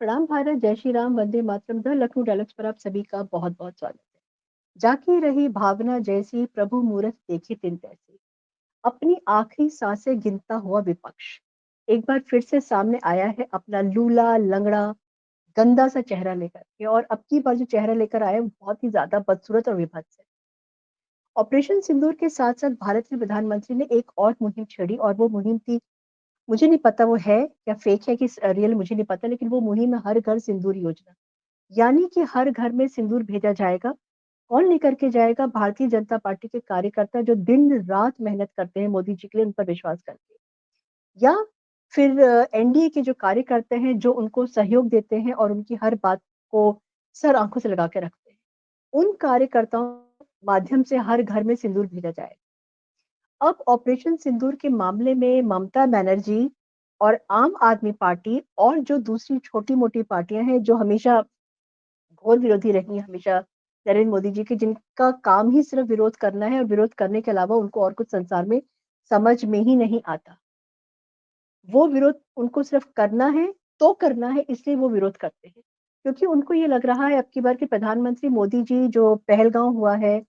प्रणाम भारत, जय Shri Ram, Vande Mataram. The Lucknow dialogues पर आप सभी का बहुत-बहुत स्वागत है। जाकी रही भावना जैसी, प्रभु मूरत देखे तिन तैसी। अपनी आखिरी सांसें गिनता हुआ विपक्ष एक बार फिर से सामने आया है अपना लूला, लंगड़ा, गंदा सा चेहरा लेकर के। और अब की बार जो चेहरा लेकर आया है वो बहुत ही ज़्यादा बदसूरत और विभत्स है। ऑपरेशन सिंदूर के साथ-साथ भारत के प्रधानमंत्री ने एक और मुहिम छेड़ी और वो मुहिम थी, मुझे नहीं पता वो है या फेक है कि रियल मुझे नहीं पता, लेकिन वो मुहिम है हर घर सिंदूर योजना। यानी कि हर घर में सिंदूर भेजा जाएगा। कौन लेकर के जाएगा? भारतीय जनता पार्टी के कार्यकर्ता जो दिन-रात मेहनत करते हैं मोदी जी के लिए, उन पर विश्वास करके। या फिर एनडीए के जो कार्यकर्ता हैं, जो उनको सहयोग देते हैं और उनकी हर बात को सर आँखों से लगा के रखते हैं। उन कार्यकर्ताओं के माध्यम से हर घर में सिंदूर भेजा जाएगा। अब ऑपरेशन सिंदूर के मामले में ममता बनर्जी और आम आदमी पार्टी और जो दूसरी छोटी-मोटी पार्टियाँ हैं, जो हमेशा घोर विरोधी रही हैं हमेशा नरेंद्र मोदी जी के, जिनका काम ही सिर्फ विरोध करना है और विरोध करने के अलावा उनको और कुछ संसार में समझ में ही नहीं आता। वो विरोध उनको सिर्फ करना है, तो करना है, इसलिए वो विरोध करते हैं। क्योंकि उनको ये लग रहा है अब की बार के प्रधानमंत्री मोदी जी जो पहलगाँव हुआ है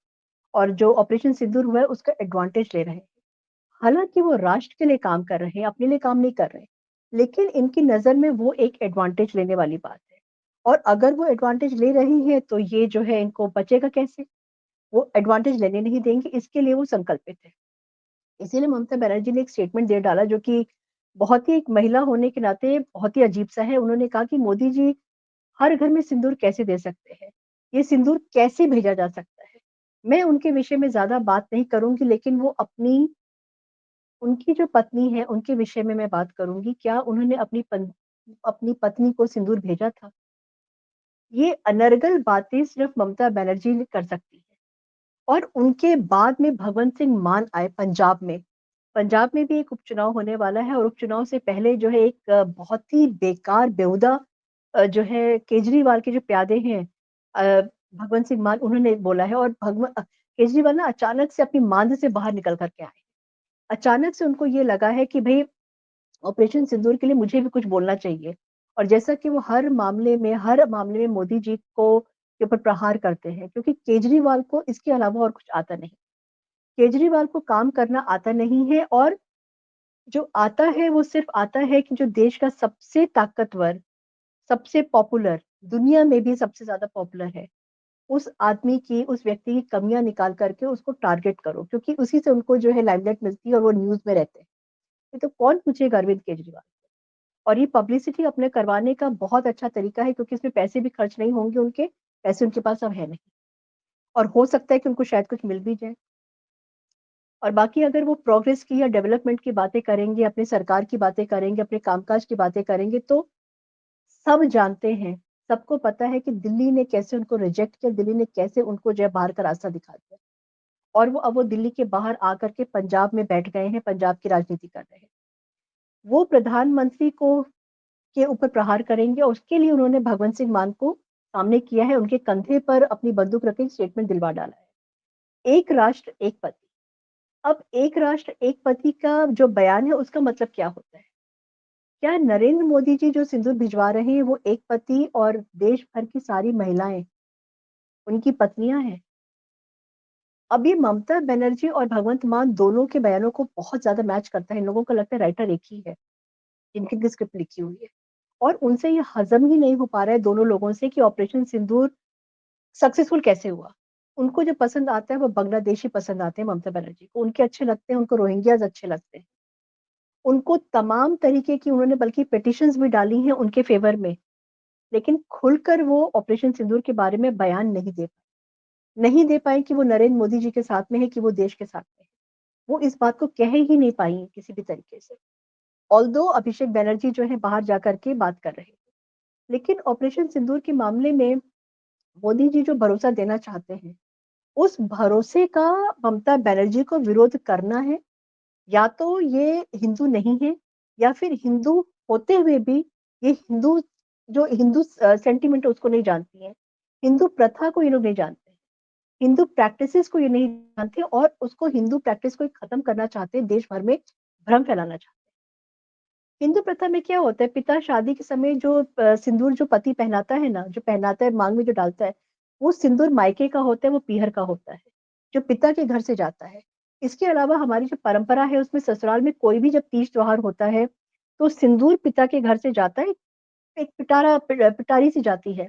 और जो ऑपरेशन सिंदूर हुआ है उसका एडवांटेज ले रहे हैं। हालाँकि वो राष्ट्र के लिए काम कर रहे हैं, अपने लिए काम नहीं कर रहे हैं। लेकिन इनकी नज़र में वो एक एडवांटेज लेने वाली बात है। और अगर वो एडवांटेज ले रही हैं, तो ये जो है इनको बचेगा कैसे? वो एडवांटेज लेने नहीं देंगे, इसके लिए वो संकल्पित हैं। इसीलिए ममता बनर्जी ने एक स्टेटमेंट दे डाला जो कि बहुत ही एक महिला होने के नाते बहुत ही अजीब-सा है। उन्होंने कहा कि मोदी जी हर घर में सिंदूर कैसे दे सकते हैं? ये सिंदूर कैसे भेजा जा सकता है? मैं उनके विषय में ज़्यादा बात नहीं करूँगी, लेकिन वो उनकी जो पत्नी है, उनके विषय में मैं बात करूँगी। क्या उन्होंने अपनी पत्नी को सिंदूर भेजा था? ये अनर्गल बातें सिर्फ़ ममता बनर्जी ही कर सकती हैं। और उनके बाद में भगवंत सिंह मान आए पंजाब में। पंजाब में भी एक उपचुनाव होने वाला है और उपचुनाव से पहले जो है एक बहुत ही बेकार, बेहुदा जो है केजरीवाल के जो प्यादे हैं, भगवंत सिंह मान, उन्होंने बोला है। और केजरीवाल ना अचानक से अपनी मांद से बाहर निकल कर के आए। अचानक से उनको ये लगा है कि भई ऑपरेशन सिंदूर के लिए मुझे भी कुछ बोलना चाहिए। और जैसा कि वो हर मामले में मोदी जी को के ऊपर प्रहार करते हैं, क्योंकि केजरीवाल को इसके अलावा और कुछ आता नहीं। केजरीवाल को काम करना आता नहीं है और जो आता है वो सिर्फ़ आता है कि जो देश का सबसे ताकतवर, सबसे पॉपुलर, दुनिया में भी सबसे ज़्यादा पॉपुलर है, उस व्यक्ति की कमियाँ निकाल कर के उसको टारगेट करो, क्योंकि उसी से उनको जो है लाइमलाइट मिलती है और वो न्यूज़ में रहते हैं। नहीं तो कौन पूछेगा अरविंद केजरीवाल? और ये पब्लिसिटी अपने करवाने का बहुत अच्छा तरीका है, क्योंकि इसमें पैसे भी खर्च नहीं होंगे उनके, पैसे उनके पास अब है नहीं। और हो सकता है कि उनको शायद कुछ मिल भी जाए। और बाकी अगर वो प्रोग्रेस की या डेवलपमेंट की बातें करेंगे, अपनी सरकार की बातें करेंगे, अपने कामकाज की बातें करेंगे, तो सब जानते हैं, सबको पता है कि दिल्ली ने कैसे उनको रिजेक्ट किया, दिल्ली ने कैसे उनको जो है बाहर का रास्ता दिखा दिया। और वो दिल्ली के बाहर आकर के पंजाब में बैठ गए हैं, पंजाब की राजनीति कर रहे हैं। वो प्रधानमंत्री को के ऊपर प्रहार करेंगे और उसके लिए उन्होंने भगवंत सिंह मान को सामने किया है, उनके कंधे पर अपनी बंदूक रख के स्टेटमेंट दिलवा डाला है। एक राष्ट्र, एक पति। अब एक राष्ट्र, एक पति का जो बयान है उसका मतलब क्या होता है? क्या नरेंद्र मोदी जी जो सिंदूर भिजवा रहे हैं वो एक पति और देश भर की सारी महिलाएँ उनकी पत्नियाँ हैं? अब ये ममता बनर्जी और भगवंत मान दोनों के बयानों को बहुत ज़्यादा मैच करता है। इन लोगों को लगता है राइटर एक ही है, जिनकी स्क्रिप्ट लिखी हुई है। और उनसे ये हज़म ही नहीं हो पा रहा है दोनों लोगों से कि ऑपरेशन सिंदूर सक्सेसफुल कैसे हुआ? उनको जो पसंद आता है वो बांग्लादेशी पसंद आते हैं ममता बनर्जी को, उनके अच्छे लगते हैं, उनको रोहिंग्याज़ अच्छे लगते हैं। उनको तमाम तरीके की उन्होंने बल्कि पिटिशन्स भी डाली हैं उनके फ़ेवर में, लेकिन खुलकर वो ऑपरेशन सिंदूर के बारे में बयान नहीं दे पाई कि वो नरेंद्र मोदी जी के साथ में है, कि वो देश के साथ में है। वो इस बात को कह ही नहीं पाई हैं किसी भी तरीके से। ऑल्दो अभिषेक बनर्जी जो है बाहर जाकर के बात कर रहे हैं। लेकिन ऑपरेशन सिंदूर के मामले में मोदी जी जो भरोसा देना चाहते हैं, उस भरोसे का ममता बनर्जी को विरोध करना है। या तो ये हिंदू नहीं है, या फिर हिंदू होते हुए भी ये हिंदू सेंटिमेंट है उसको नहीं जानती हैं। हिंदू प्रथा को ये लोग नहीं जानते हैं। हिंदू प्रैक्टिसेस को ये नहीं जानते और उसको हिंदू प्रैक्टिस को खत्म करना चाहते हैं, देश भर में भ्रम फैलाना चाहते हैं। हिंदू प्रथा में क्या होता है, पिता शादी के समय जो सिंदूर जो पति पहनाता है ना, जो पहनाता है मांग में जो डालता है, वो सिंदूर मायके का होता है, वो पीहर का होता है, जो पिता के घर से जाता है। इसके अलावा हमारी जो परंपरा है उसमें ससुराल में कोई भी जब तीज त्योहार होता है, तो सिंदूर पिता के घर से जाता है, एक पिटारी से जाती है।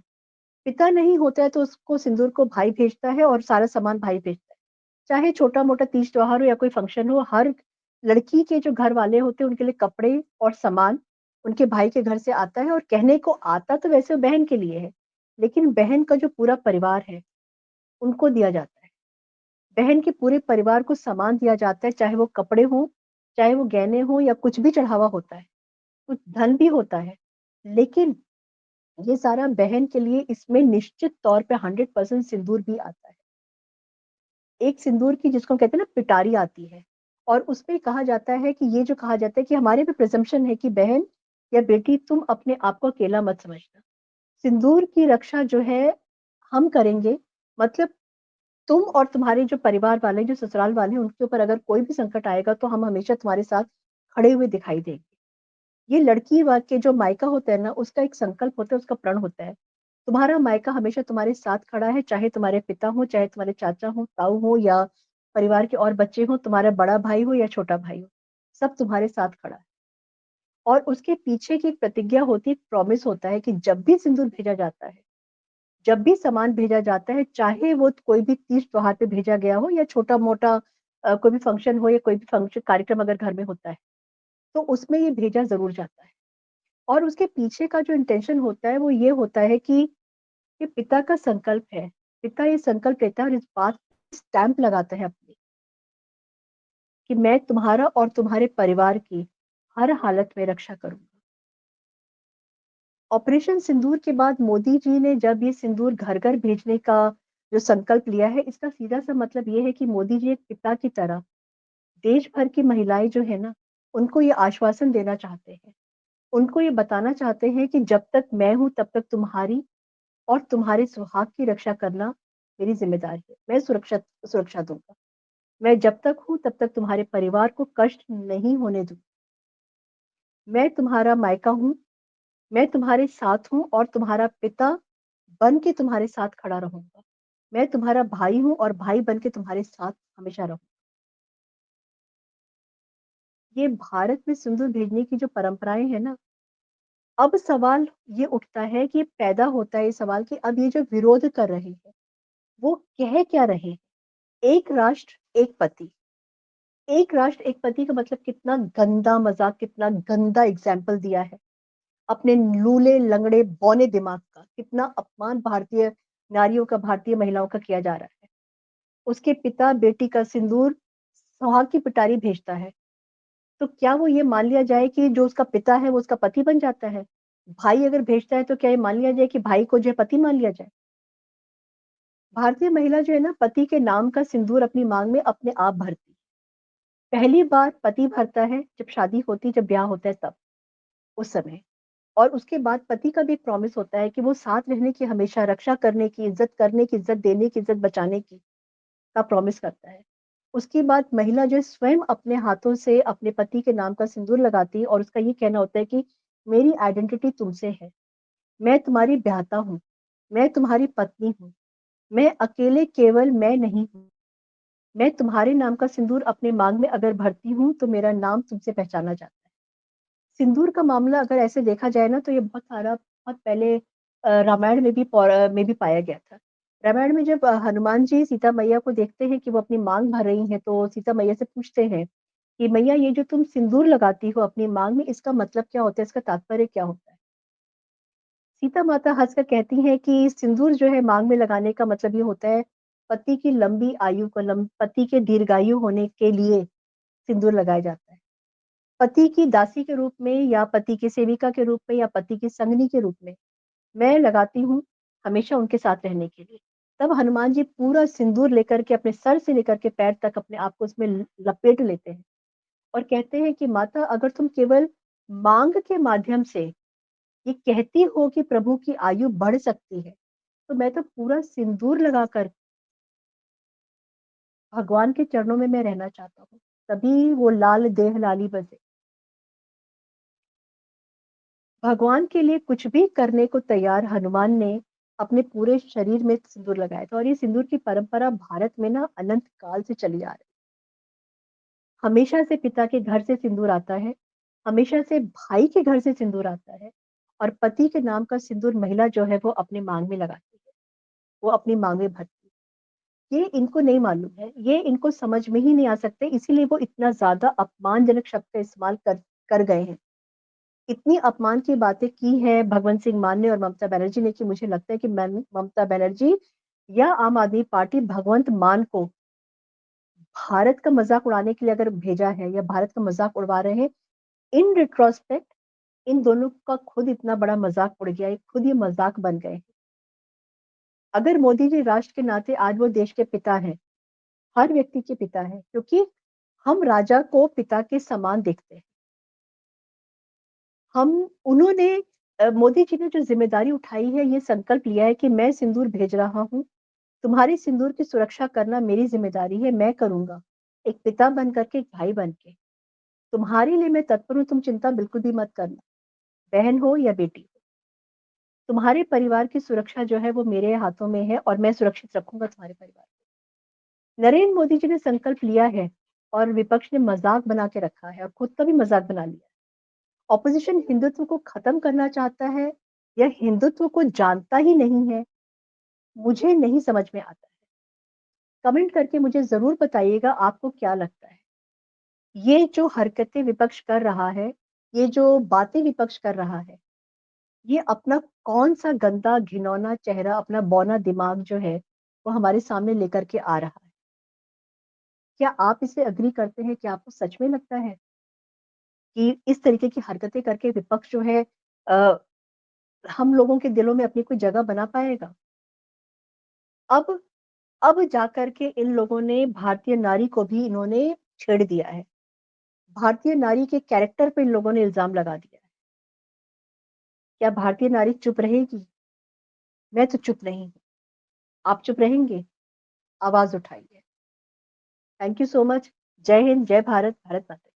पिता नहीं होता है तो उसको सिंदूर को भाई भेजता है और सारा सामान भाई भेजता है। चाहे छोटा-मोटा तीज त्योहार हो या कोई फंक्शन हो, हर लड़की के जो घर वाले होते हैं उनके लिए कपड़े और सामान उनके भाई के घर से आता है, और कहने को आता तो वैसे बहन के लिए है, लेकिन बहन का जो पूरा परिवार है, उनको दिया जाता है। बहन के पूरे परिवार को सामान दिया जाता है, चाहे वो कपड़े हों, चाहे वो गहने हों या कुछ भी चढ़ावा होता है, कुछ धन भी होता है। लेकिन ये सारा बहन के लिए, इसमें निश्चित तौर पे 100% सिंदूर भी आता है। एक सिंदूर की जिसको हम कहते हैं ना पिटारी आती है, और उसमें कहा जाता है कि ये जो कहा जाता है कि हमारे भी प्रिजम्पशन है कि बहन या बेटी तुम अपने आप को अकेला मत समझना। सिंदूर की रक्षा जो है हम करेंगे, मतलब तुम और तुम्हारे जो परिवार वाले, जो ससुराल वाले हैं, उनके ऊपर अगर कोई भी संकट आएगा तो हम हमेशा तुम्हारे साथ खड़े हुए दिखाई देंगे। ये लड़की वा के जो मायका होता है ना, उसका एक संकल्प होता है, उसका प्रण होता है। तुम्हारा मायका हमेशा तुम्हारे साथ खड़ा है, चाहे तुम्हारे पिता हो, चाहे तुम्हारे चाचा हो, ताऊ हो या परिवार के और बच्चे हों, तुम्हारा बड़ा भाई हो या छोटा भाई हो, सब तुम्हारे साथ खड़ा है। और उसके पीछे की एक प्रतिज्ञा होती है, एक प्रॉमिस होता है कि जब भी सिंदूर भेजा जाता है, जब भी सामान भेजा जाता है, चाहे वो कोई भी तीज त्योहार पे भेजा गया हो या छोटा-मोटा कोई भी फंक्शन हो या कोई भी फंक्शन कार्यक्रम अगर घर में होता है, तो उसमें ये भेजा ज़रूर जाता है। और उसके पीछे का जो इंटेंशन होता है, वो ये होता है कि ये पिता का संकल्प है। पिता ये संकल्प लेता है और इस बात स्टैम्प लगाता है अपनी, कि मैं तुम्हारा और तुम्हारे परिवार की हर हालत में रक्षा करूँगा। ऑपरेशन सिंदूर के बाद मोदी जी ने जब ये सिंदूर घर-घर भेजने का जो संकल्प लिया है, इसका सीधा-सा मतलब ये है कि मोदी जी एक पिता की तरह देश भर की महिलाएँ जो है ना, उनको ये आश्वासन देना चाहते हैं। उनको ये बताना चाहते हैं कि जब तक मैं हूँ, तब तक तुम्हारी और तुम्हारे सुहाग की रक्षा करना मेरी ज़िम्मेदारी है। मैं सुरक्षा सुरक्षा दूँगा। मैं जब तक हूँ, तब तक तुम्हारे परिवार को कष्ट नहीं होने दूँ। मैं तुम्हारा मायका हूँ, मैं तुम्हारे साथ हूँ और तुम्हारा पिता बन के तुम्हारे साथ खड़ा रहूँगा। मैं तुम्हारा भाई हूँ और भाई बन के तुम्हारे साथ हमेशा रहूँ। ये भारत में सिंदूर भेजने की जो परंपराएँ हैं ना, अब सवाल ये उठता है कि पैदा होता है ये सवाल कि अब ये जो विरोध कर रहे हैं, वो कह क्या रहे हैं? एक राष्ट्र, एक पति। एक राष्ट्र, एक पति का मतलब कितना गंदा मज़ाक, कितना गंदा एग्ज़ाम्पल दिया है। अपने लूले, लंगड़े, बौने दिमाग का, कितना अपमान भारतीय नारियों का, भारतीय महिलाओं का किया जा रहा है। उसके पिता बेटी का सिंदूर सुहाग की पिटारी भेजता है, तो क्या वो ये मान लिया जाए कि जो उसका पिता है वो उसका पति बन जाता है? भाई अगर भेजता है तो क्या ये मान लिया जाए कि भाई को जो है पति मान लिया जाए? भारतीय महिला जो है ना, पति के नाम का सिंदूर अपनी माँग में अपने आप भरती है। पहली बार पति भरता है जब शादी होती है, जब ब्याह होता है तब, उस समय। और उसके बाद पति का भी एक प्रॉमिस होता है कि वो साथ रहने की, हमेशा रक्षा करने की, इज़्ज़त देने की, इज़्ज़त बचाने की का प्रॉमिस करता है। उसके बाद महिला जो है स्वयं अपने हाथों से अपने पति के नाम का सिंदूर लगाती है और उसका ये कहना होता है कि मेरी आइडेंटिटी तुमसे है। मैं तुम्हारी ब्याहता हूँ, मैं तुम्हारी पत्नी हूँ, मैं अकेले केवल मैं नहीं हूँ। मैं तुम्हारे नाम का सिंदूर अपने माँग में अगर भरती हूँ, तो मेरा नाम तुमसे पहचाना जाता है। सिंदूर का मामला अगर ऐसे देखा जाए ना, तो ये बहुत पहले रामायण में भी में भी पाया गया था। रामायण में जब हनुमान जी सीता मैया को देखते हैं कि वो अपनी माँग भर रही हैं, तो सीता मैया से पूछते हैं कि मैया, ये जो तुम सिंदूर लगाती हो अपनी माँग में, इसका मतलब क्या होता है? इसका तात्पर्य क्या होता है? सीता माता हँसकर कहती हैं कि सिंदूर जो है माँग में लगाने का मतलब ये होता है, पति की लंबी आयु को पति के दीर्घायु होने के लिए सिंदूर लगाया जाता है। पति की दासी के रूप में या पति की सेविका के रूप में या पति की संगनी के रूप में मैं लगाती हूँ, हमेशा उनके साथ रहने के लिए। तब हनुमान जी पूरा सिंदूर लेकर के अपने सर से लेकर के पैर तक अपने आप को उसमें लपेट लेते हैं और कहते हैं कि माता, अगर तुम केवल माँग के माध्यम से ये कहती हो कि प्रभु की आयु बढ़ सकती है, तो मैं तो पूरा सिंदूर लगाकर भगवान के चरणों में मैं रहना चाहता हूँ। तभी वो लाल देह लाली बसे। भगवान के लिए कुछ भी करने को तैयार हनुमान ने अपने पूरे शरीर में सिंदूर लगाया था, और ये सिंदूर की परंपरा भारत में ना अनंत काल से चली आ रही है। हमेशा से पिता के घर से सिंदूर आता है, हमेशा से भाई के घर से सिंदूर आता है, और पति के नाम का सिंदूर महिला जो है वो अपने मांग में लगाती है, वो अपनी मांग में भरती है। ये इनको नहीं मालूम है, ये इनको समझ में ही नहीं आ सकते, इसीलिए वो इतना ज्यादा अपमानजनक शब्द का इस्तेमाल कर गए हैं। इतनी अपमान की बातें की है भगवंत सिंह मान ने और ममता बनर्जी ने कि मुझे लगता है कि ममता बनर्जी या आम आदमी पार्टी भगवंत मान को भारत का मजाक उड़ाने के लिए अगर भेजा है या भारत का मजाक उड़वा रहे हैं, इन रिट्रोस्पेक्ट इन दोनों का खुद इतना बड़ा मजाक उड़ गया है, खुद ये मजाक बन गए हैं। अगर मोदी जी राष्ट्र के नाते आज वो देश के पिता हैं, हर व्यक्ति के पिता हैं, क्योंकि हम राजा को पिता के समान देखते हैं। हम उन्होंने मोदी जी ने जो जिम्मेदारी उठाई है, ये संकल्प लिया है कि मैं सिंदूर भेज रहा हूँ, तुम्हारे सिंदूर की सुरक्षा करना मेरी जिम्मेदारी है, मैं करूंगा, एक पिता बन करके, एक भाई बन के। तुम्हारे लिए मैं तत्पर हूँ, तुम चिंता बिल्कुल भी मत करना, बहन हो या बेटी हो। तुम्हारे परिवार की सुरक्षा जो है वो मेरे हाथों में है, और मैं सुरक्षित रखूंगा तुम्हारे परिवार को। नरेंद्र मोदी जी ने संकल्प लिया है, और विपक्ष ने मजाक बना के रखा है और खुद का भी मजाक बना लिया। ऑपोजिशन हिंदुत्व को खत्म करना चाहता है या हिंदुत्व को जानता ही नहीं है, मुझे नहीं समझ में आता है। कमेंट करके मुझे जरूर बताइएगा आपको क्या लगता है। ये जो हरकतें विपक्ष कर रहा है, ये जो बातें विपक्ष कर रहा है, ये अपना कौन सा गंदा घिनौना चेहरा, अपना बौना दिमाग जो है वो हमारे सामने लेकर के आ रहा है। क्या आप इसे अग्री करते हैं? क्या आपको सच में लगता है कि इस तरीके की हरकतें करके विपक्ष जो है आ, हम लोगों के दिलों में अपनी कोई जगह बना पाएगा? अब अब जाकर के इन लोगों ने भारतीय नारी को भी इन्होंने छेड़ दिया है। भारतीय नारी के कैरेक्टर पे इन लोगों ने इल्जाम लगा दिया है। क्या भारतीय नारी चुप रहेगी? मैं तो चुप नहीं हूं। आप चुप रहेंगे? आवाज उठाइए। Thank you so much. जय हिंद, जय भारत, भारत माता की।